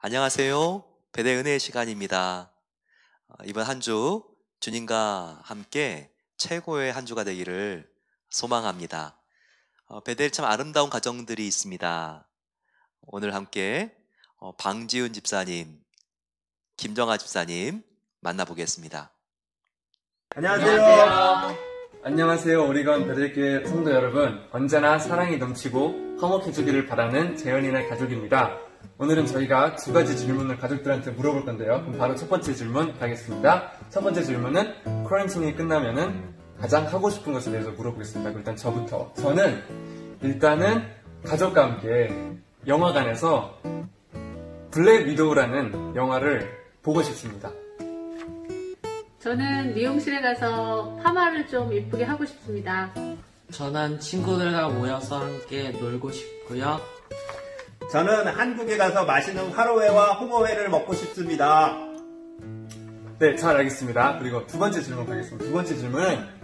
안녕하세요. 배대 은혜의 시간입니다. 이번 한 주 주님과 함께 최고의 한 주가 되기를 소망합니다. 배대에 참 아름다운 가정들이 있습니다. 오늘 함께 방지훈 집사님, 김정아 집사님 만나보겠습니다. 안녕하세요. 안녕하세요. 오리건 베델교회 성도 여러분. 언제나 사랑이 넘치고 화목해주기를 바라는 재현이네 가족입니다. 오늘은 저희가 두 가지 질문을 가족들한테 물어볼 건데요. 그럼 바로 첫 번째 질문 가겠습니다. 첫 번째 질문은 쿼런틴이 끝나면은 가장 하고 싶은 것에 대해서 물어보겠습니다. 일단 저부터. 저는 일단은 가족과 함께 영화관에서 블랙 위도우라는 영화를 보고 싶습니다. 저는 미용실에 가서 파마를 좀 예쁘게 하고 싶습니다. 저는 친구들과 모여서 함께 놀고 싶고요. 저는 한국에 가서 맛있는 화로회와 홍어회를 먹고 싶습니다. 네, 잘 알겠습니다. 그리고 두 번째 질문 가겠습니다. 두 번째 질문은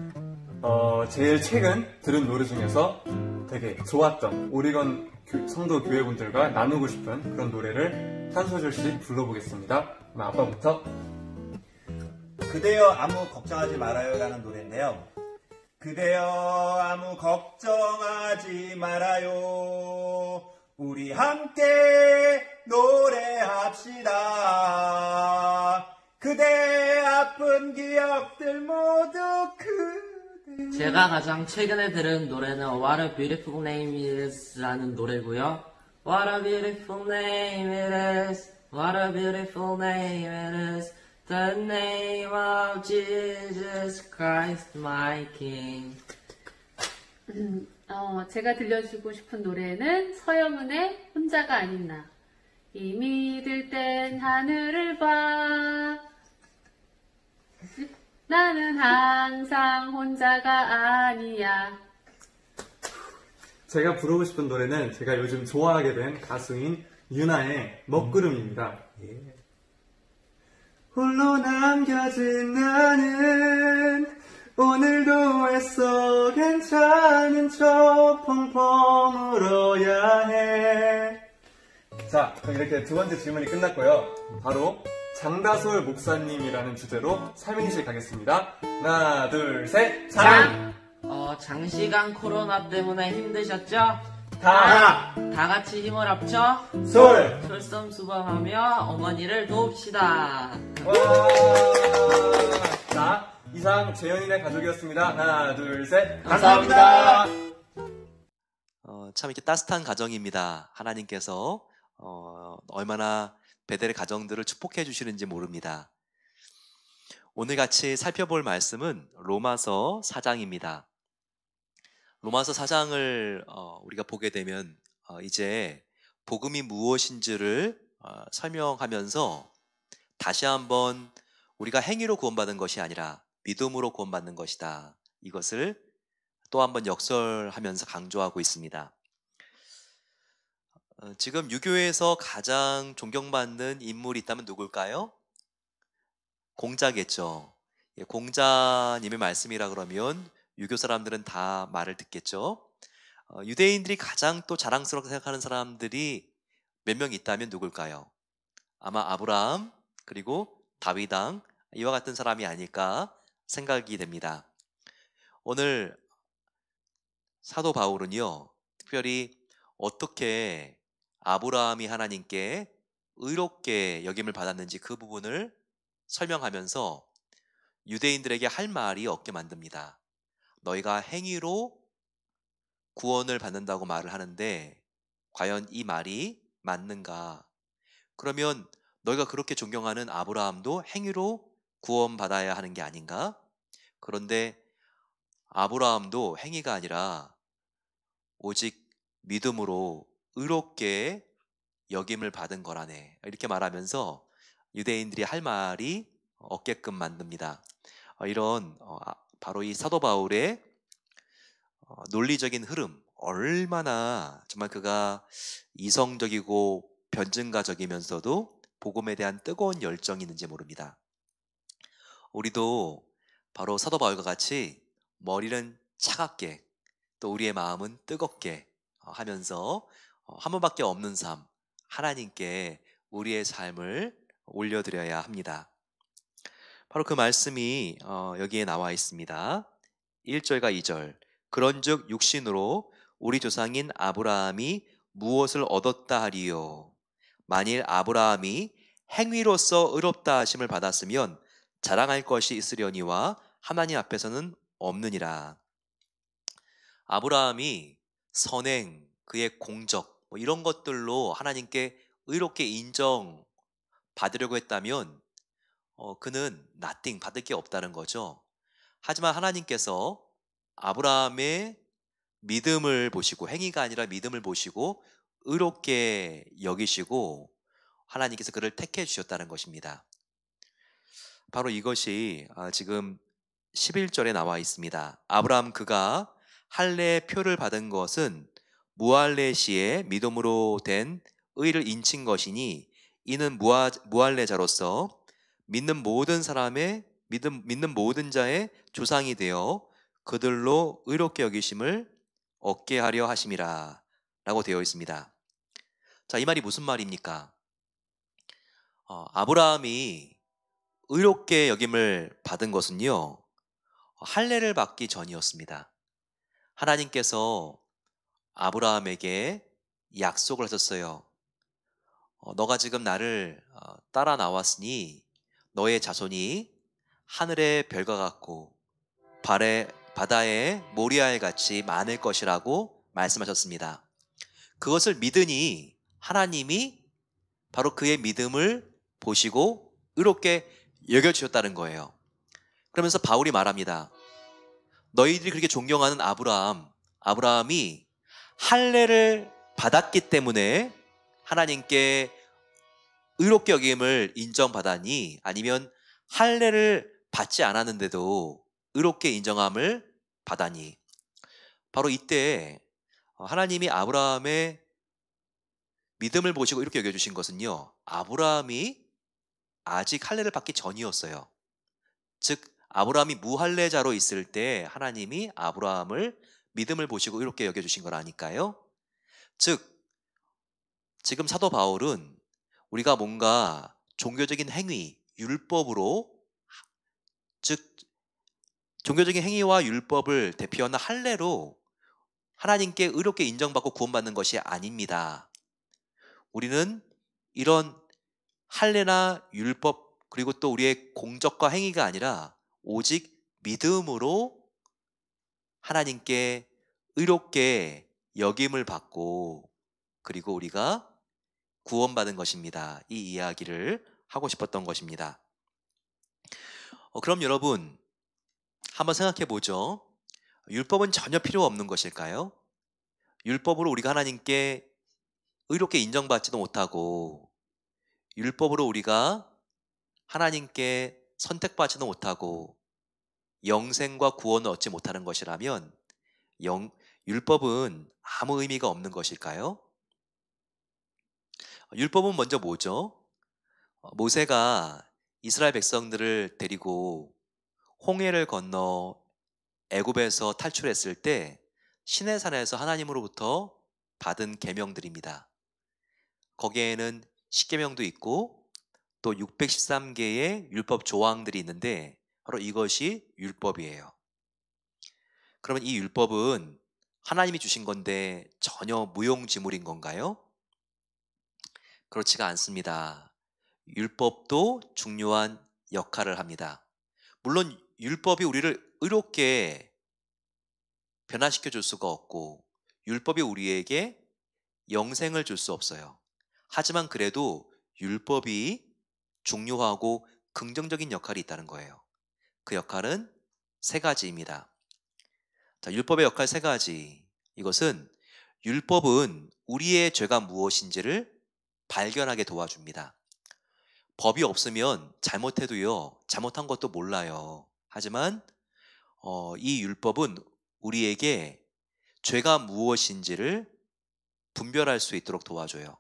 제일 최근 들은 노래 중에서 되게 좋았던 오리건 성도 교회분들과 나누고 싶은 그런 노래를 한 소절씩 불러보겠습니다. 그럼 아빠부터. 그대여 아무 걱정하지 말아요 라는 노래인데요. 그대여 아무 걱정하지 말아요. 우리 함께 노래합시다. 그대 아픈 기억들 모두 그대. 제가 가장 최근에 들은 노래는 What a Beautiful Name It Is 라는 노래고요. What a beautiful name it is. What a beautiful name it is. The name of Jesus Christ my King. 제가 들려주고 싶은 노래는 서영은의 혼자가 아닌 나. 이미 들 땐 하늘을 봐. 나는 항상 혼자가 아니야. 제가 부르고 싶은 노래는 제가 요즘 좋아하게 된 가수인 유나의 먹구름입니다. 홀로 남겨진 나는 오늘도 애써 괜찮은 척 펑펑 울어야 해. 자, 그럼 이렇게 두 번째 질문이 끝났고요. 바로 장다솔 목사님이라는 주제로 삼행시 가겠습니다. 하나, 둘, 셋. 장시간 코로나 때문에 힘드셨죠? 다 같이 힘을 합쳐 솔. 솔선수범하며 어머니를 도웁시다. 와. 자, 이상 재현이네 가족이었습니다. 하나, 둘, 셋. 감사합니다. 참 이렇게 따뜻한 가정입니다. 하나님께서 얼마나 베델의 가정들을 축복해 주시는지 모릅니다. 오늘 같이 살펴볼 말씀은 로마서 4장입니다. 로마서 4장을 우리가 보게 되면 이제 복음이 무엇인지를 설명하면서 다시 한번 우리가 행위로 구원받은 것이 아니라 믿음으로 구원받는 것이다. 이것을 또 한번 역설하면서 강조하고 있습니다. 지금 유교에서 가장 존경받는 인물이 있다면 누굴까요? 공자겠죠. 공자님의 말씀이라 그러면 유교 사람들은 다 말을 듣겠죠. 유대인들이 가장 또 자랑스럽게 생각하는 사람들이 몇 명 있다면 누굴까요? 아마 아브라함 그리고 다윗 왕 이와 같은 사람이 아닐까 생각이 됩니다. 오늘 사도 바울은요, 특별히 어떻게 아브라함이 하나님께 의롭게 여김을 받았는지 그 부분을 설명하면서 유대인들에게 할 말이 없게 만듭니다. 너희가 행위로 구원을 받는다고 말을 하는데 과연 이 말이 맞는가? 그러면 너희가 그렇게 존경하는 아브라함도 행위로 구원받아야 하는 게 아닌가? 그런데 아브라함도 행위가 아니라 오직 믿음으로 의롭게 여김을 받은 거라네. 이렇게 말하면서 유대인들이 할 말이 없게끔 만듭니다. 이런 바로 이 사도 바울의 논리적인 흐름, 얼마나 정말 그가 이성적이고 변증가적이면서도 복음에 대한 뜨거운 열정이 있는지 모릅니다. 우리도 바로 사도 바울과 같이 머리는 차갑게 또 우리의 마음은 뜨겁게 하면서 한 번밖에 없는 삶, 하나님께 우리의 삶을 올려드려야 합니다. 바로 그 말씀이 여기에 나와 있습니다. 1절과 2절. 그런즉 육신으로 우리 조상인 아브라함이 무엇을 얻었다 하리요. 만일 아브라함이 행위로서 의롭다 하심을 받았으면 자랑할 것이 있으려니와 하나님 앞에서는 없느니라. 아브라함이 선행, 그의 공적 이런 것들로 하나님께 의롭게 인정받으려고 했다면 그는 nothing, 받을 게 없다는 거죠. 하지만 하나님께서 아브라함의 믿음을 보시고, 행위가 아니라 믿음을 보시고 의롭게 여기시고 하나님께서 그를 택해 주셨다는 것입니다. 바로 이것이 지금 11절에 나와 있습니다. 아브라함 그가 할례의 표를 받은 것은 무할례시에 믿음으로 된 의를 인친 것이니 이는 무할례자로서 믿는 모든 자의 조상이 되어 그들로 의롭게 여기심을 얻게 하려 하심이라 라고 되어 있습니다. 자, 이 말이 무슨 말입니까? 아브라함이 의롭게 여김을 받은 것은요, 할례를 받기 전이었습니다. 하나님께서 아브라함에게 약속을 하셨어요. 너가 지금 나를 따라 나왔으니 너의 자손이 하늘의 별과 같고 바다의 모리알 같이 많을 것이라고 말씀하셨습니다. 그것을 믿으니 하나님이 바로 그의 믿음을 보시고 의롭게 여겨주셨다는 거예요. 그러면서 바울이 말합니다. 너희들이 그렇게 존경하는 아브라함이 할례를 받았기 때문에 하나님께 의롭게 여김을 인정받았니? 아니면 할례를 받지 않았는데도 의롭게 인정함을 받았니? 바로 이때 하나님이 아브라함의 믿음을 보시고 이렇게 여겨주신 것은요, 아브라함이 아직 할례를 받기 전이었어요. 즉 아브라함이 무할례자로 있을 때 하나님이 아브라함을 믿음을 보시고 이렇게 여겨주신 거라니까요. 즉 지금 사도 바울은 우리가 뭔가 종교적인 행위, 율법으로, 즉 종교적인 행위와 율법을 대표하는 할례로 하나님께 의롭게 인정받고 구원받는 것이 아닙니다. 우리는 이런 할례나 율법 그리고 또 우리의 공적과 행위가 아니라 오직 믿음으로 하나님께 의롭게 여김을 받고 그리고 우리가 구원받은 것입니다. 이 이야기를 하고 싶었던 것입니다. 그럼 여러분 한번 생각해 보죠. 율법은 전혀 필요 없는 것일까요? 율법으로 우리가 하나님께 의롭게 인정받지도 못하고 율법으로 우리가 하나님께 선택받지도 못하고 영생과 구원을 얻지 못하는 것이라면 율법은 아무 의미가 없는 것일까요? 율법은 먼저 뭐죠? 모세가 이스라엘 백성들을 데리고 홍해를 건너 애굽에서 탈출했을 때 시내산에서 하나님으로부터 받은 계명들입니다. 거기에는 십계명도 있고 또 613개의 율법 조항들이 있는데 바로 이것이 율법이에요. 그러면 이 율법은 하나님이 주신 건데 전혀 무용지물인 건가요? 그렇지가 않습니다. 율법도 중요한 역할을 합니다. 물론 율법이 우리를 의롭게 변화시켜 줄 수가 없고 율법이 우리에게 영생을 줄 수 없어요. 하지만 그래도 율법이 중요하고 긍정적인 역할이 있다는 거예요. 그 역할은 세 가지입니다. 자, 율법의 역할 세 가지. 이것은 율법은 우리의 죄가 무엇인지를 발견하게 도와줍니다. 법이 없으면 잘못해도요, 잘못한 것도 몰라요. 하지만 이 율법은 우리에게 죄가 무엇인지를 분별할 수 있도록 도와줘요.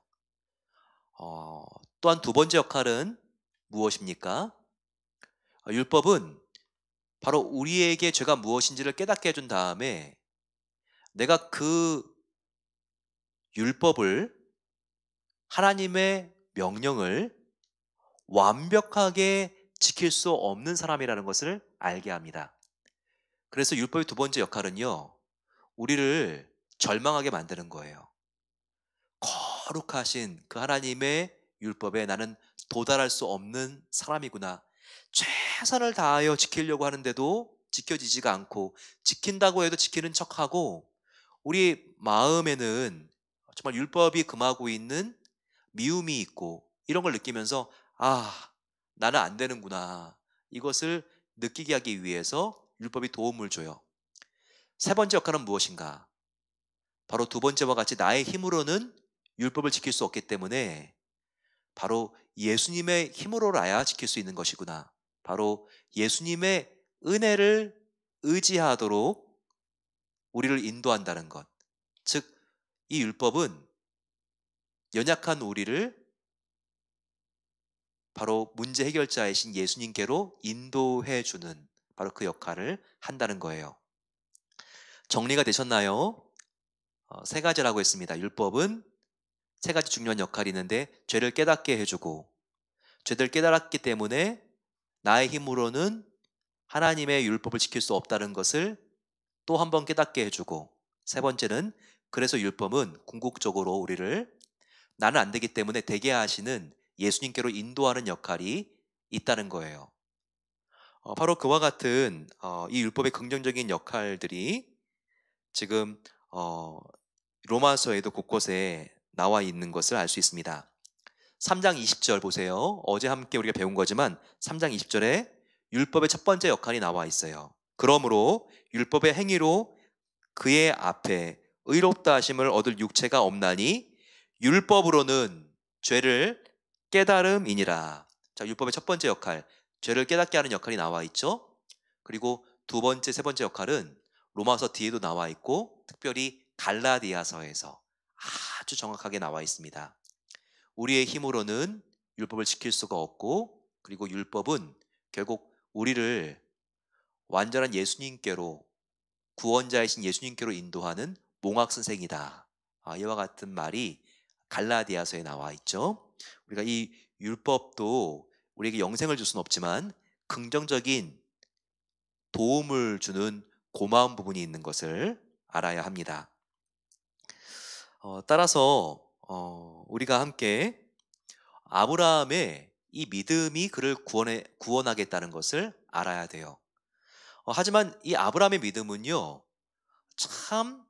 또한 두 번째 역할은 무엇입니까? 율법은 바로 우리에게 죄가 무엇인지를 깨닫게 해준 다음에 내가 그 율법을 하나님의 명령을 완벽하게 지킬 수 없는 사람이라는 것을 알게 합니다. 그래서 율법의 두 번째 역할은요, 우리를 절망하게 만드는 거예요. 거룩하신 그 하나님의 율법에 나는 도달할 수 없는 사람이구나. 최선을 다하여 지키려고 하는데도 지켜지지가 않고, 지킨다고 해도 지키는 척하고, 우리 마음에는 정말 율법이 금하고 있는 미움이 있고, 이런 걸 느끼면서 나는 안 되는구나, 이것을 느끼게 하기 위해서 율법이 도움을 줘요. 세 번째 역할은 무엇인가? 바로 두 번째와 같이 나의 힘으로는 율법을 지킬 수 없기 때문에 바로 예수님의 힘으로라야 지킬 수 있는 것이구나. 바로 예수님의 은혜를 의지하도록 우리를 인도한다는 것. 즉, 이 율법은 연약한 우리를 바로 문제 해결자이신 예수님께로 인도해 주는 바로 그 역할을 한다는 거예요. 정리가 되셨나요? 세 가지라고 했습니다. 율법은 세 가지 중요한 역할이 있는데, 죄를 깨닫게 해주고, 죄를 깨달았기 때문에 나의 힘으로는 하나님의 율법을 지킬 수 없다는 것을 또 한 번 깨닫게 해주고, 세 번째는 그래서 율법은 궁극적으로 우리를 나는 안 되기 때문에 되게 하시는 예수님께로 인도하는 역할이 있다는 거예요. 바로 그와 같은 이 율법의 긍정적인 역할들이 지금 로마서에도 곳곳에 나와 있는 것을 알 수 있습니다. 3장 20절 보세요. 어제 함께 우리가 배운 거지만 3장 20절에 율법의 첫 번째 역할이 나와 있어요. 그러므로 율법의 행위로 그의 앞에 의롭다 하심을 얻을 육체가 없나니 율법으로는 죄를 깨달음이니라. 자, 율법의 첫 번째 역할, 죄를 깨닫게 하는 역할이 나와 있죠. 그리고 두 번째, 세 번째 역할은 로마서 뒤에도 나와 있고, 특별히 갈라디아서에서 아주 정확하게 나와 있습니다. 우리의 힘으로는 율법을 지킬 수가 없고, 그리고 율법은 결국 우리를 완전한 예수님께로, 구원자이신 예수님께로 인도하는 몽학선생이다. 이와 같은 말이 갈라디아서에 나와 있죠. 우리가 이 율법도 우리에게 영생을 줄 수는 없지만 긍정적인 도움을 주는 고마운 부분이 있는 것을 알아야 합니다. 따라서 우리가 함께 아브라함의 이 믿음이 그를 구원하겠다는 것을 알아야 돼요. 하지만 이 아브라함의 믿음은요, 참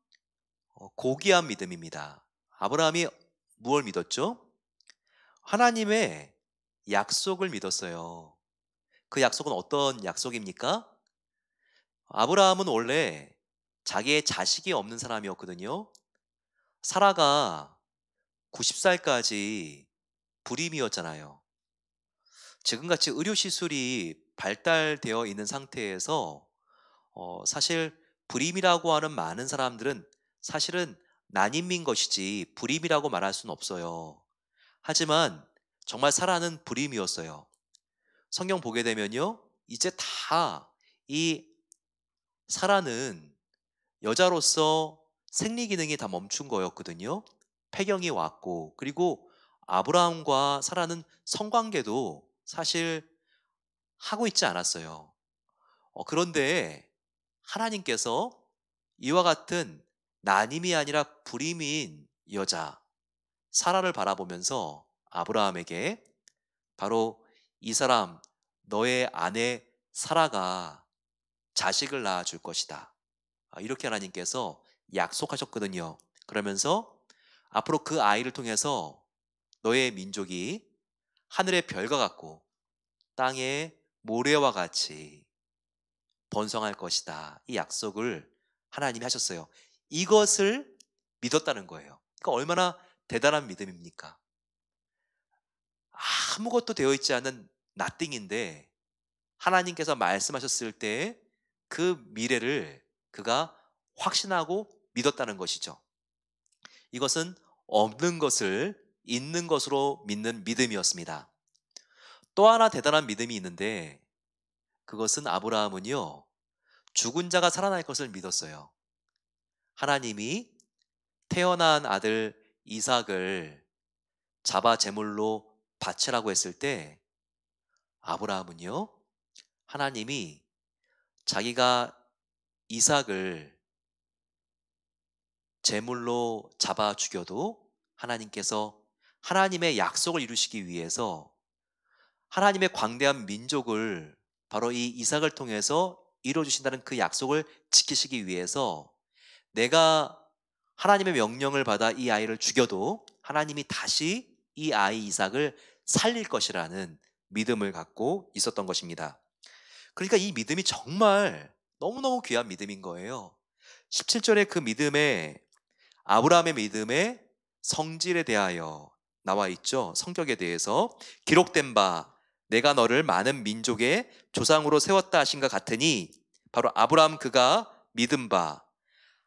고귀한 믿음입니다. 아브라함이 무엇을 믿었죠? 하나님의 약속을 믿었어요. 그 약속은 어떤 약속입니까? 아브라함은 원래 자기의 자식이 없는 사람이었거든요. 사라가 90살까지 불임이었잖아요. 지금같이 의료시술이 발달되어 있는 상태에서 사실 불임이라고 하는 많은 사람들은 사실은 난임인 것이지 불임이라고 말할 수는 없어요. 하지만 정말 사라는 불임이었어요. 성경 보게 되면요, 이제 다 이 사라는 여자로서 생리 기능이 다 멈춘 거였거든요. 폐경이 왔고, 그리고 아브라함과 사라는 성관계도 사실 하고 있지 않았어요. 그런데 하나님께서 이와 같은 난임이 아니라 불임인 여자 사라를 바라보면서 아브라함에게 바로 이 사람, 너의 아내 사라가 자식을 낳아줄 것이다, 이렇게 하나님께서 약속하셨거든요. 그러면서 앞으로 그 아이를 통해서 너의 민족이 하늘의 별과 같고 땅의 모래와 같이 번성할 것이다, 이 약속을 하나님이 하셨어요. 이것을 믿었다는 거예요. 그러니까 얼마나 대단한 믿음입니까? 아무것도 되어 있지 않은 nothing인데 하나님께서 말씀하셨을 때 그 미래를 그가 확신하고 믿었다는 것이죠. 이것은 없는 것을 있는 것으로 믿는 믿음이었습니다. 또 하나 대단한 믿음이 있는데, 그것은 아브라함은요, 죽은 자가 살아날 것을 믿었어요. 하나님이 태어난 아들 이삭을 잡아 제물로 바치라고 했을 때 아브라함은요, 하나님이 자기가 이삭을 제물로 잡아 죽여도 하나님께서 하나님의 약속을 이루시기 위해서 하나님의 광대한 민족을 바로 이 이삭을 통해서 이루어주신다는 그 약속을 지키시기 위해서 내가 하나님의 명령을 받아 이 아이를 죽여도 하나님이 다시 이 아이 이삭을 살릴 것이라는 믿음을 갖고 있었던 것입니다. 그러니까 이 믿음이 정말 너무너무 귀한 믿음인 거예요. 17절의 그 믿음에, 아브라함의 믿음의 성질에 대하여 나와 있죠. 성격에 대해서 기록된 바 내가 너를 많은 민족의 조상으로 세웠다 하신 것 같으니, 바로 아브라함 그가 믿은 바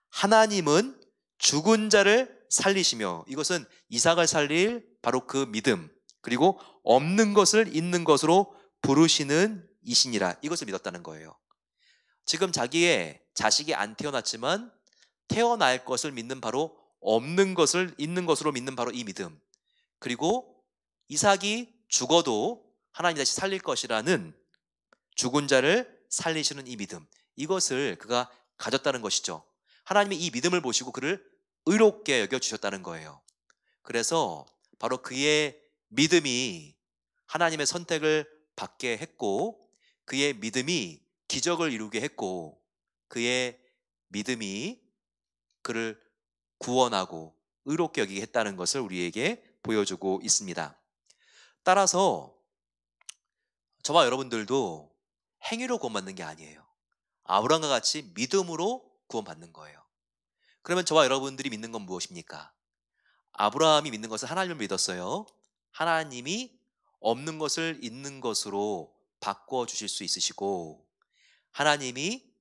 하나님은 죽은 자를 살리시며, 이것은 이삭을 살릴 바로 그 믿음, 그리고 없는 것을 있는 것으로 부르시는 이시니라, 이것을 믿었다는 거예요. 지금 자기의 자식이 안 태어났지만 태어날 것을 믿는 바로 없는 것을 있는 것으로 믿는 바로 이 믿음, 그리고 이삭이 죽어도 하나님이 다시 살릴 것이라는 죽은 자를 살리시는 이 믿음, 이것을 그가 가졌다는 것이죠. 하나님이 이 믿음을 보시고 그를 의롭게 여겨주셨다는 거예요. 그래서 바로 그의 믿음이 하나님의 선택을 받게 했고, 그의 믿음이 기적을 이루게 했고, 그의 믿음이 그를 구원하고 의롭게 여기게 했다는 것을 우리에게 보여주고 있습니다. 따라서 저와 여러분들도 행위로 구원받는 게 아니에요. 아브라함과 같이 믿음으로 구원받는 거예요. 그러면 저와 여러분들이 믿는 건 무엇입니까? 아브라함이 믿는 것은 하나님을 믿었어요. 하나님이 없는 것을 있는 것으로 바꿔 주실 수 있으시고, 하나님이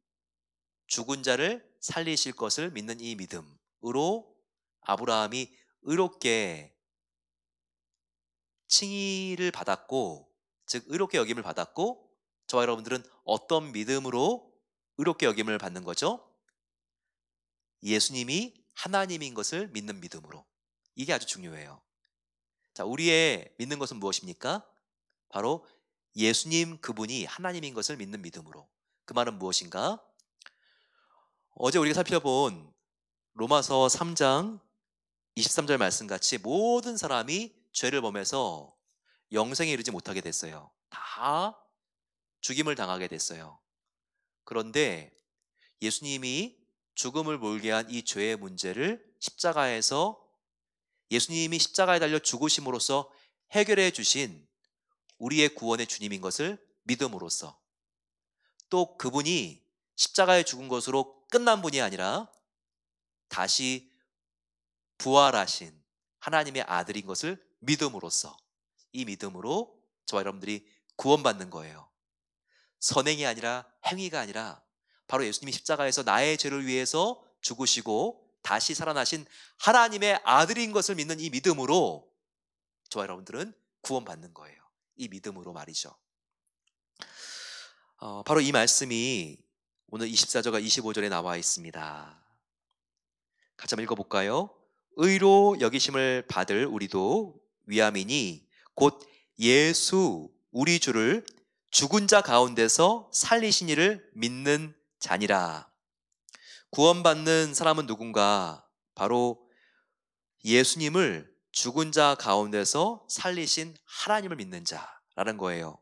죽은 자를 살리실 것을 믿는 이 믿음으로 아브라함이 의롭게 칭의를 받았고, 즉 의롭게 여김을 받았고, 저와 여러분들은 어떤 믿음으로 의롭게 여김을 받는 거죠? 예수님이 하나님인 것을 믿는 믿음으로. 이게 아주 중요해요. 자, 우리의 믿는 것은 무엇입니까? 바로 예수님 그분이 하나님인 것을 믿는 믿음으로. 그 말은 무엇인가? 어제 우리가 살펴본 로마서 3장 23절 말씀같이 모든 사람이 죄를 범해서 영생에 이르지 못하게 됐어요. 다 죽임을 당하게 됐어요. 그런데 예수님이 죽음을 몰게 한 이 죄의 문제를 십자가에서, 예수님이 십자가에 달려 죽으심으로써 해결해 주신 우리의 구원의 주님인 것을 믿음으로써, 또 그분이 십자가에 죽은 것으로 끝난 분이 아니라 다시 부활하신 하나님의 아들인 것을 믿음으로써, 이 믿음으로 저와 여러분들이 구원받는 거예요. 선행이 아니라, 행위가 아니라 바로 예수님이 십자가에서 나의 죄를 위해서 죽으시고 다시 살아나신 하나님의 아들인 것을 믿는 이 믿음으로 저와 여러분들은 구원받는 거예요. 이 믿음으로 말이죠. 바로 이 말씀이 오늘 24절과 25절에 나와 있습니다. 같이 한번 읽어볼까요? 의로 여기심을 받을 우리도 위함이니 곧 예수 우리 주를 죽은 자 가운데서 살리신 이를 믿는 자니라. 구원받는 사람은 누군가? 바로 예수님을 죽은 자 가운데서 살리신 하나님을 믿는 자라는 거예요.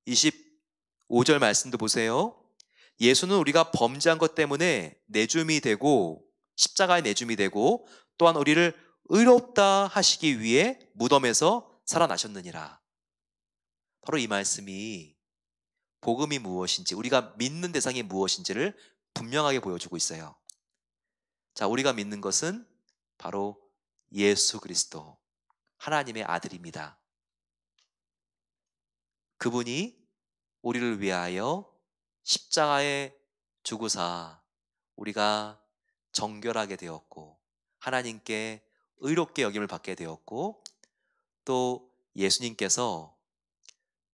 25절 말씀도 보세요. 예수는 우리가 범죄한 것 때문에 내줌이 되고, 십자가에 내줌이 되고, 또한 우리를 의롭다 하시기 위해 무덤에서 살아나셨느니라. 바로 이 말씀이 복음이 무엇인지, 우리가 믿는 대상이 무엇인지를 분명하게 보여주고 있어요. 자, 우리가 믿는 것은 바로 예수 그리스도, 하나님의 아들입니다. 그분이 우리를 위하여 십자가에 죽으사 우리가 정결하게 되었고, 하나님께 의롭게 여김을 받게 되었고, 또 예수님께서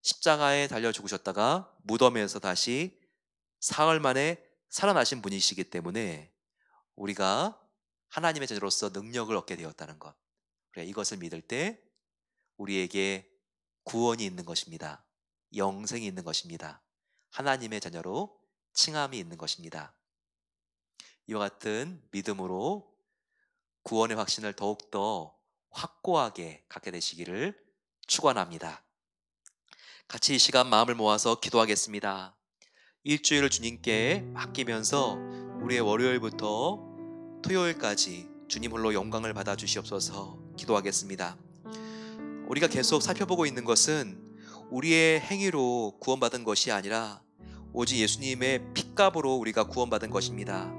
십자가에 달려 죽으셨다가 무덤에서 다시 사흘 만에 살아나신 분이시기 때문에 우리가 하나님의 자녀로서 능력을 얻게 되었다는 것, 우리가 이것을 믿을 때 우리에게 구원이 있는 것입니다. 영생이 있는 것입니다. 하나님의 자녀로 칭함이 있는 것입니다. 이와 같은 믿음으로 구원의 확신을 더욱더 확고하게 갖게 되시기를 축원합니다. 같이 이 시간 마음을 모아서 기도하겠습니다. 일주일을 주님께 맡기면서 우리의 월요일부터 토요일까지 주님 홀로 영광을 받아 주시옵소서 기도하겠습니다. 우리가 계속 살펴보고 있는 것은 우리의 행위로 구원받은 것이 아니라 오직 예수님의 핏값으로 우리가 구원받은 것입니다.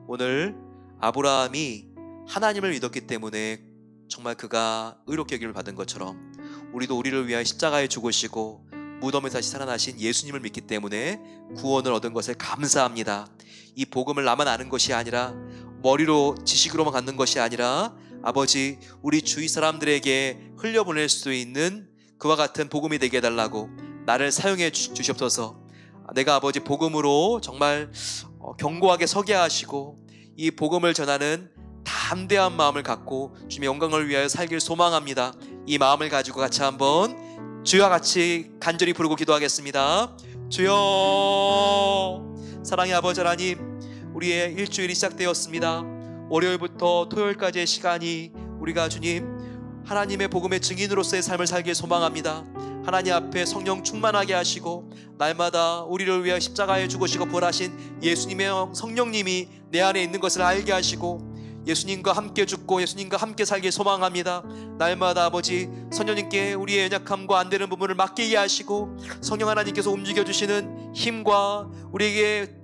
오늘 아브라함이 하나님을 믿었기 때문에 정말 그가 의롭게 여김을 받은 것처럼 우리도 우리를 위하여 십자가에 죽으시고 무덤에 다시 살아나신 예수님을 믿기 때문에 구원을 얻은 것을 감사합니다. 이 복음을 나만 아는 것이 아니라 머리로 지식으로만 갖는 것이 아니라 아버지 우리 주위 사람들에게 흘려보낼 수 있는 그와 같은 복음이 되게 해달라고 나를 사용해 주시옵소서. 내가 아버지 복음으로 정말 견고하게 서게 하시고 이 복음을 전하는 담대한 마음을 갖고 주님의 영광을 위하여 살길 소망합니다. 이 마음을 가지고 같이 한번 주와 같이 간절히 부르고 기도하겠습니다. 주여, 사랑의 아버지 하나님, 우리의 일주일이 시작되었습니다. 월요일부터 토요일까지의 시간이 우리가 주님 하나님의 복음의 증인으로서의 삶을 살길 소망합니다. 하나님 앞에 성령 충만하게 하시고 날마다 우리를 위하여 십자가에 죽으시고 부활하신 예수님의 성령님이 내 안에 있는 것을 알게 하시고 예수님과 함께 죽고 예수님과 함께 살길 소망합니다. 날마다 아버지 성령님께 우리의 연약함과 안 되는 부분을 맡기게 하시고 성령 하나님께서 움직여주시는 힘과 우리에게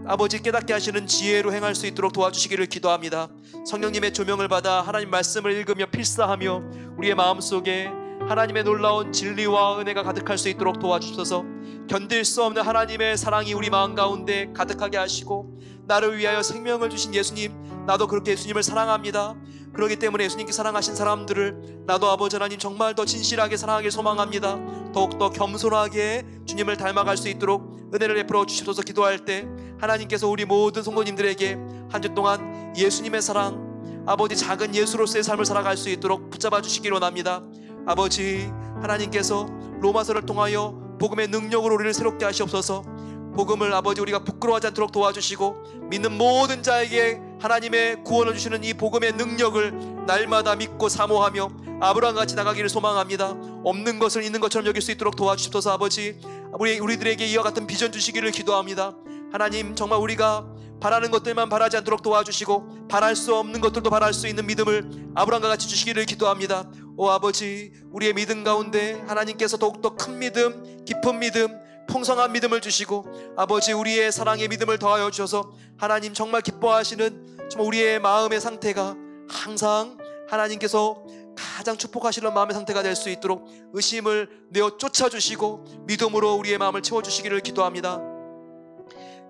아버지 깨닫게 하시는 지혜로 행할 수 있도록 도와주시기를 기도합니다. 성령님의 조명을 받아 하나님 말씀을 읽으며 필사하며 우리의 마음속에 하나님의 놀라운 진리와 은혜가 가득할 수 있도록 도와주셔서 견딜 수 없는 하나님의 사랑이 우리 마음 가운데 가득하게 하시고 나를 위하여 생명을 주신 예수님, 나도 그렇게 예수님을 사랑합니다. 그렇기 때문에 예수님께 사랑하신 사람들을 나도 아버지 하나님 정말 더 진실하게 사랑하길 소망합니다. 더욱더 겸손하게 주님을 닮아갈 수 있도록 은혜를 베풀어 주시옵소서. 기도할 때 하나님께서 우리 모든 성도님들에게 한 주 동안 예수님의 사랑, 아버지 작은 예수로서의 삶을 살아갈 수 있도록 붙잡아 주시기를 원합니다. 아버지 하나님께서 로마서를 통하여 복음의 능력으로 우리를 새롭게 하시옵소서. 복음을 아버지 우리가 부끄러워하지 않도록 도와주시고 믿는 모든 자에게 하나님의 구원을 주시는 이 복음의 능력을 날마다 믿고 사모하며 아브라함같이 나가기를 소망합니다. 없는 것을 있는 것처럼 여길 수 있도록 도와주시옵소서. 아버지 우리들에게 이와 같은 비전 주시기를 기도합니다. 하나님 정말 우리가 바라는 것들만 바라지 않도록 도와주시고 바랄 수 없는 것들도 바랄 수 있는 믿음을 아브라함과 같이 주시기를 기도합니다. 오 아버지 우리의 믿음 가운데 하나님께서 더욱더 큰 믿음, 깊은 믿음, 풍성한 믿음을 주시고 아버지 우리의 사랑의 믿음을 더하여 주셔서 하나님 정말 기뻐하시는 정말 우리의 마음의 상태가 항상 하나님께서 가장 축복하시는 마음의 상태가 될 수 있도록 의심을 내어 쫓아주시고 믿음으로 우리의 마음을 채워주시기를 기도합니다.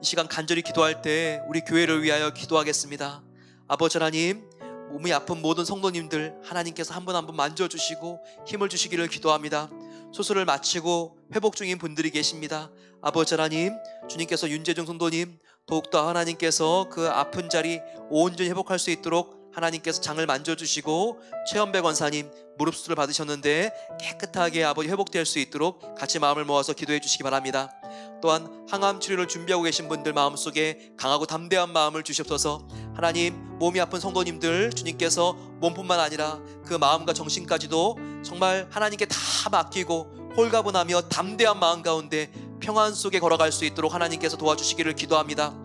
이 시간 간절히 기도할 때 우리 교회를 위하여 기도하겠습니다. 아버지 하나님 몸이 아픈 모든 성도님들 하나님께서 한 분 한 분 만져주시고 힘을 주시기를 기도합니다. 수술을 마치고 회복 중인 분들이 계십니다. 아버지 하나님 주님께서 윤재중 성도님 더욱더 하나님께서 그 아픈 자리 온전히 회복할 수 있도록 하나님께서 장을 만져주시고 최현배 권사님 무릎 수술을 받으셨는데 깨끗하게 아버지 회복될 수 있도록 같이 마음을 모아서 기도해 주시기 바랍니다. 또한 항암 치료를 준비하고 계신 분들 마음속에 강하고 담대한 마음을 주시옵소서. 하나님 몸이 아픈 성도님들 주님께서 몸뿐만 아니라 그 마음과 정신까지도 정말 하나님께 다 맡기고 홀가분하며 담대한 마음 가운데 평안 속에 걸어갈 수 있도록 하나님께서 도와주시기를 기도합니다.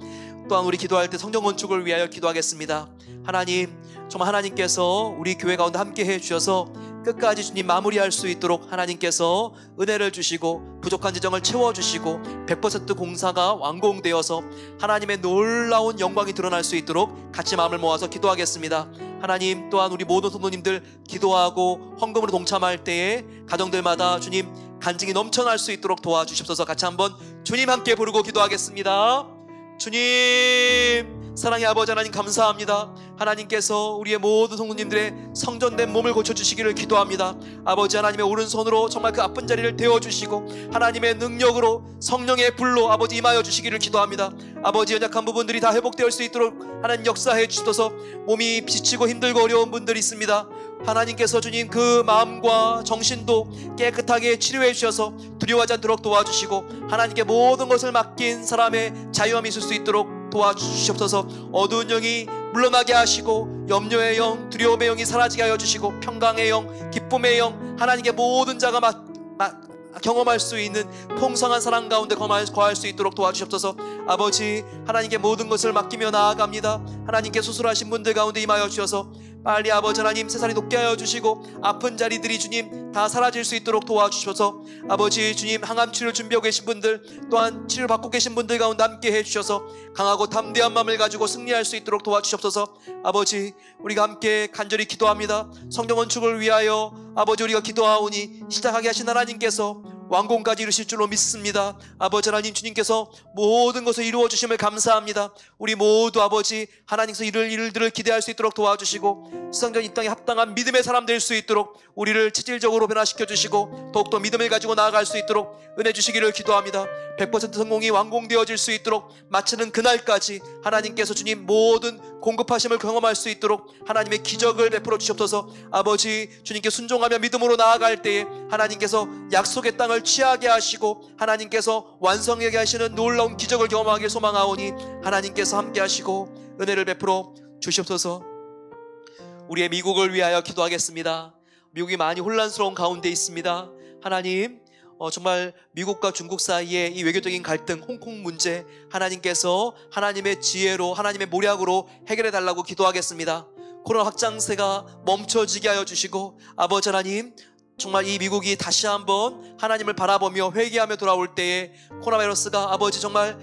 또한 우리 기도할 때 성령 건축을 위하여 기도하겠습니다. 하나님 정말 하나님께서 우리 교회 가운데 함께 해주셔서 끝까지 주님 마무리할 수 있도록 하나님께서 은혜를 주시고 부족한 지정을 채워주시고 100% 공사가 완공되어서 하나님의 놀라운 영광이 드러날 수 있도록 같이 마음을 모아서 기도하겠습니다. 하나님 또한 우리 모든 성도님들 기도하고 헌금으로 동참할 때에 가정들마다 주님 간증이 넘쳐날 수 있도록 도와주십소서. 같이 한번 주님 함께 부르고 기도하겠습니다. 주님 사랑의 아버지 하나님 감사합니다. 하나님께서 우리의 모든 성도님들의 성전된 몸을 고쳐주시기를 기도합니다. 아버지 하나님의 오른손으로 정말 그 아픈 자리를 데워주시고 하나님의 능력으로 성령의 불로 아버지 임하여 주시기를 기도합니다. 아버지 연약한 부분들이 다 회복될 수 있도록 하나님 역사해 주셔서 몸이 지치고 힘들고 어려운 분들이 있습니다. 하나님께서 주님 그 마음과 정신도 깨끗하게 치료해 주셔서 두려워하지 않도록 도와주시고 하나님께 모든 것을 맡긴 사람의 자유함이 있을 수 있도록 도와주시옵소서. 어두운 영이 물러나게 하시고 염려의 영, 두려움의 영이 사라지게 하여 주시고 평강의 영, 기쁨의 영, 하나님께 모든 자가 경험할 수 있는 풍성한 사랑 가운데 거할 수 있도록 도와주시옵소서. 아버지, 하나님께 모든 것을 맡기며 나아갑니다. 하나님께 수술하신 분들 가운데 임하여 주셔서 빨리 아버지 하나님 세상이 높게 하여 주시고 아픈 자리들이 주님 다 사라질 수 있도록 도와주셔서 아버지 주님 항암 치료를 준비하고 계신 분들 또한 치료를 받고 계신 분들 가운데 함께 해주셔서 강하고 담대한 마음을 가지고 승리할 수 있도록 도와주시옵소서. 아버지, 우리가 함께 간절히 기도합니다. 성경 건축을 위하여 아버지 우리가 기도하오니 시작하게 하신 하나님께서 완공까지 이루실 줄로 믿습니다. 아버지 하나님, 주님께서 모든 것을 이루어 주심을 감사합니다. 우리 모두 아버지 하나님께서 이룰 일들을 기대할 수 있도록 도와주시고 세상적 이 땅에 합당한 믿음의 사람 될 수 있도록 우리를 체질적으로 변화시켜 주시고 더욱더 믿음을 가지고 나아갈 수 있도록 은혜 주시기를 기도합니다. 100% 성공이 완공되어질 수 있도록 마치는 그날까지 하나님께서 주님 모든 공급하심을 경험할 수 있도록 하나님의 기적을 베풀어 주시옵소서. 아버지, 주님께 순종하며 믿음으로 나아갈 때에 하나님께서 약속의 땅을 취하게 하시고 하나님께서 완성하게 하시는 놀라운 기적을 경험하길 소망하오니 하나님께서 함께 하시고 은혜를 베풀어 주시옵소서. 우리의 미국을 위하여 기도하겠습니다. 미국이 많이 혼란스러운 가운데 있습니다. 하나님, 정말 미국과 중국 사이의 이 외교적인 갈등, 홍콩 문제 하나님께서 하나님의 지혜로 하나님의 모략으로 해결해 달라고 기도하겠습니다. 코로나 확장세가 멈춰지게 하여 주시고 아버지 하나님, 정말 이 미국이 다시 한번 하나님을 바라보며 회개하며 돌아올 때에 코로나 바이러스가 아버지 정말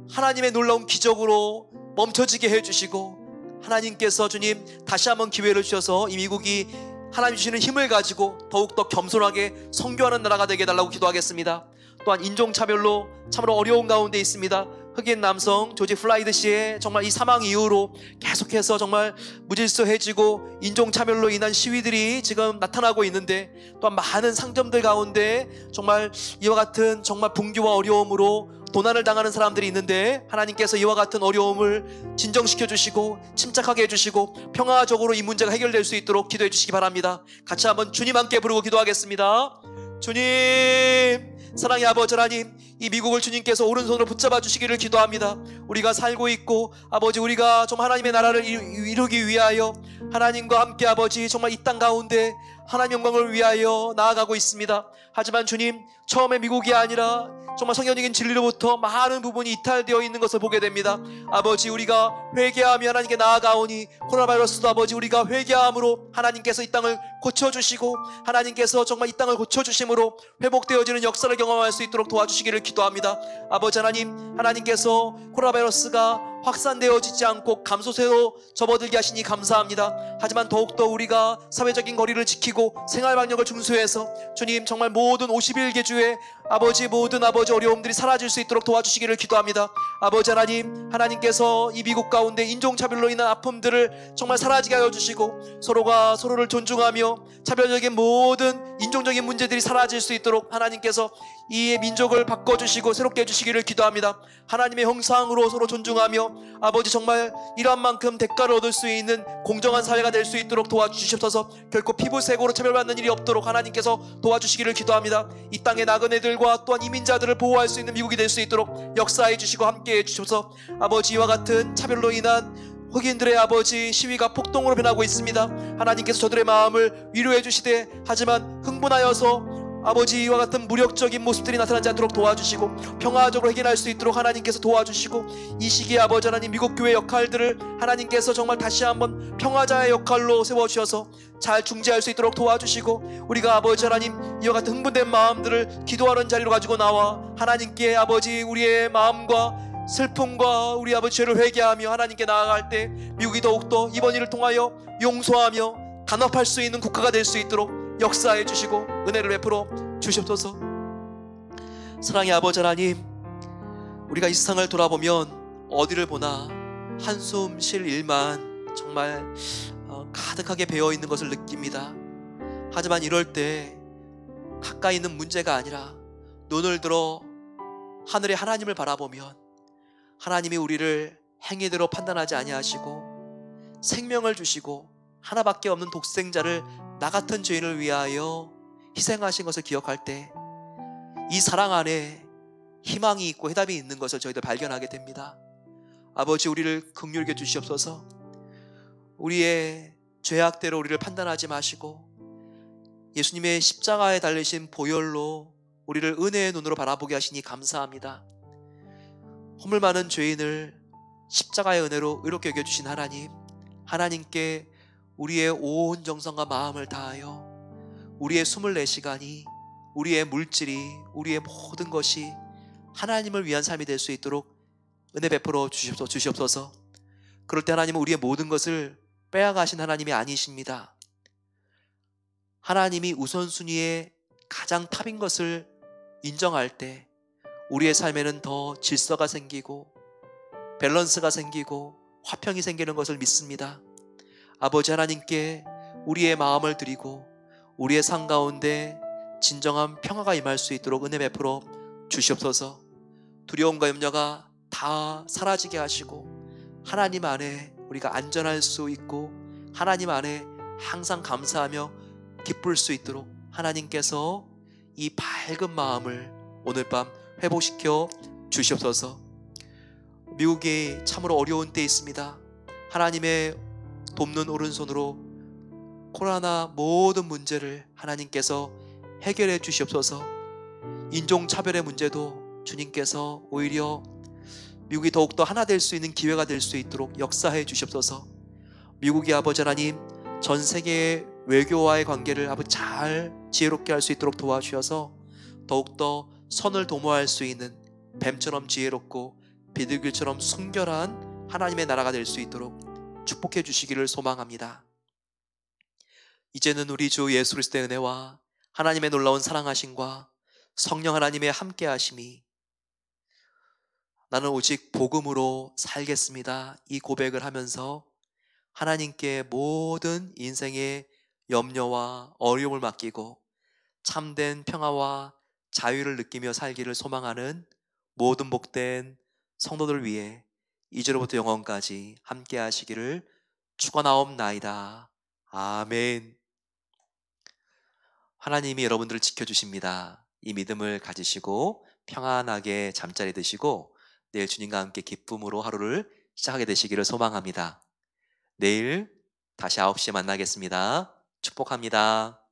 하나님의 놀라운 기적으로 멈춰지게 해주시고 하나님께서 주님 다시 한번 기회를 주셔서 이 미국이 하나님 주시는 힘을 가지고 더욱더 겸손하게 선교하는 나라가 되게 해달라고 기도하겠습니다. 또한 인종차별로 참으로 어려운 가운데 있습니다. 흑인 남성 조지 플라이드 씨의 정말 이 사망 이후로 계속해서 정말 무질서해지고 인종차별로 인한 시위들이 지금 나타나고 있는데 또한 많은 상점들 가운데 정말 이와 같은 정말 분규와 어려움으로 도난을 당하는 사람들이 있는데 하나님께서 이와 같은 어려움을 진정시켜 주시고 침착하게 해주시고 평화적으로 이 문제가 해결될 수 있도록 기도해 주시기 바랍니다. 같이 한번 주님 함께 부르고 기도하겠습니다. 주님, 사랑의 아버지 하나님, 이 미국을 주님께서 오른손으로 붙잡아 주시기를 기도합니다. 우리가 살고 있고 아버지 우리가 좀 하나님의 나라를 이루기 위하여 하나님과 함께 아버지 정말 이 땅 가운데 하나님 영광을 위하여 나아가고 있습니다. 하지만 주님, 처음에 미국이 아니라 정말 성경적인 진리로부터 많은 부분이 이탈되어 있는 것을 보게 됩니다. 아버지, 우리가 회개하며 하나님께 나아가오니 코로나 바이러스도 아버지 우리가 회개함으로 하나님께서 이 땅을 고쳐주시고 하나님께서 정말 이 땅을 고쳐주심으로 회복되어지는 역사를 경험할 수 있도록 도와주시기를 기도합니다. 아버지 하나님, 하나님께서 코로나 바이러스가 확산되어지지 않고 감소세로 접어들게 하시니 감사합니다. 하지만 더욱더 우리가 사회적인 거리를 지키고 생활방역을 준수해서 주님 정말 모든 51개 주의 아버지 모든 아버지 어려움들이 사라질 수 있도록 도와주시기를 기도합니다. 아버지 하나님, 하나님께서 이 미국 가운데 인종차별로 인한 아픔들을 정말 사라지게 하여 주시고 서로가 서로를 존중하며 차별적인 모든 인종적인 문제들이 사라질 수 있도록 하나님께서 이 민족을 바꿔주시고 새롭게 해주시기를 기도합니다. 하나님의 형상으로 서로 존중하며 아버지 정말 이러한 만큼 대가를 얻을 수 있는 공정한 사회가 될 수 있도록 도와주시옵소서. 결코 피부색으로 차별받는 일이 없도록 하나님께서 도와주시기를 기도합니다. 이 땅의 나그네들과 또한 이민자들을 보호할 수 있는 미국이 될 수 있도록 역사해 주시고 함께해 주셔서 아버지 이와 같은 차별로 인한 흑인들의 아버지 시위가 폭동으로 변하고 있습니다. 하나님께서 저들의 마음을 위로해 주시되 하지만 흥분하여서 아버지 이와 같은 무력적인 모습들이 나타나지 않도록 도와주시고 평화적으로 해결할 수 있도록 하나님께서 도와주시고 이 시기에 아버지 하나님 미국 교회 역할들을 하나님께서 정말 다시 한번 평화자의 역할로 세워주셔서 잘 중재할 수 있도록 도와주시고 우리가 아버지 하나님 이와 같은 흥분된 마음들을 기도하는 자리로 가지고 나와 하나님께 아버지 우리의 마음과 슬픔과 우리 아버지 죄를 회개하며 하나님께 나아갈 때 미국이 더욱더 이번 일을 통하여 용서하며 단합할 수 있는 국가가 될 수 있도록 역사해 주시고 은혜를 베풀어 주시옵소서. 사랑의 아버지 하나님, 우리가 이 세상을 돌아보면 어디를 보나 한숨 쉴 일만 정말 가득하게 배어 있는 것을 느낍니다. 하지만 이럴 때 가까이 있는 문제가 아니라 눈을 들어 하늘의 하나님을 바라보면 하나님이 우리를 행위대로 판단하지 아니하시고 생명을 주시고 하나밖에 없는 독생자를 나 같은 죄인을 위하여 희생하신 것을 기억할 때 이 사랑 안에 희망이 있고 해답이 있는 것을 저희들 발견하게 됩니다. 아버지, 우리를 긍휼히 여겨 주시옵소서. 우리의 죄악대로 우리를 판단하지 마시고 예수님의 십자가에 달리신 보혈로 우리를 은혜의 눈으로 바라보게 하시니 감사합니다. 허물 많은 죄인을 십자가의 은혜로 의롭게 여겨주신 하나님, 하나님께 우리의 온 정성과 마음을 다하여 우리의 24시간이, 우리의 물질이, 우리의 모든 것이 하나님을 위한 삶이 될 수 있도록 은혜 베풀어 주시옵소서. 그럴 때 하나님은 우리의 모든 것을 빼앗가신 하나님이 아니십니다. 하나님이 우선순위의 가장 탑인 것을 인정할 때 우리의 삶에는 더 질서가 생기고 밸런스가 생기고 화평이 생기는 것을 믿습니다. 아버지 하나님께 우리의 마음을 드리고 우리의 삶 가운데 진정한 평화가 임할 수 있도록 은혜 베풀어 주시옵소서. 두려움과 염려가 다 사라지게 하시고 하나님 안에 우리가 안전할 수 있고 하나님 안에 항상 감사하며 기쁠 수 있도록 하나님께서 이 밝은 마음을 오늘 밤 회복시켜 주시옵소서. 미국이 참으로 어려운 때 있습니다. 하나님의 돕는 오른손으로 코로나 모든 문제를 하나님께서 해결해 주시옵소서. 인종차별의 문제도 주님께서 오히려 미국이 더욱더 하나 될 수 있는 기회가 될 수 있도록 역사해 주시옵소서. 미국의 아버지 하나님, 전 세계의 외교와의 관계를 아버지 잘 지혜롭게 할 수 있도록 도와주셔서 더욱더 선을 도모할 수 있는 뱀처럼 지혜롭고 비둘기처럼 순결한 하나님의 나라가 될 수 있도록 축복해 주시기를 소망합니다. 이제는 우리 주 예수 그리스도의 은혜와 하나님의 놀라운 사랑하심과 성령 하나님의 함께하심이 나는 오직 복음으로 살겠습니다, 이 고백을 하면서 하나님께 모든 인생의 염려와 어려움을 맡기고 참된 평화와 자유를 느끼며 살기를 소망하는 모든 복된 성도들 위해 이제로부터 영원까지 함께 하시기를 축원하옵나이다. 아멘. 하나님이 여러분들을 지켜주십니다. 이 믿음을 가지시고 평안하게 잠자리 드시고 내일 주님과 함께 기쁨으로 하루를 시작하게 되시기를 소망합니다. 내일 다시 9시에 만나겠습니다. 축복합니다.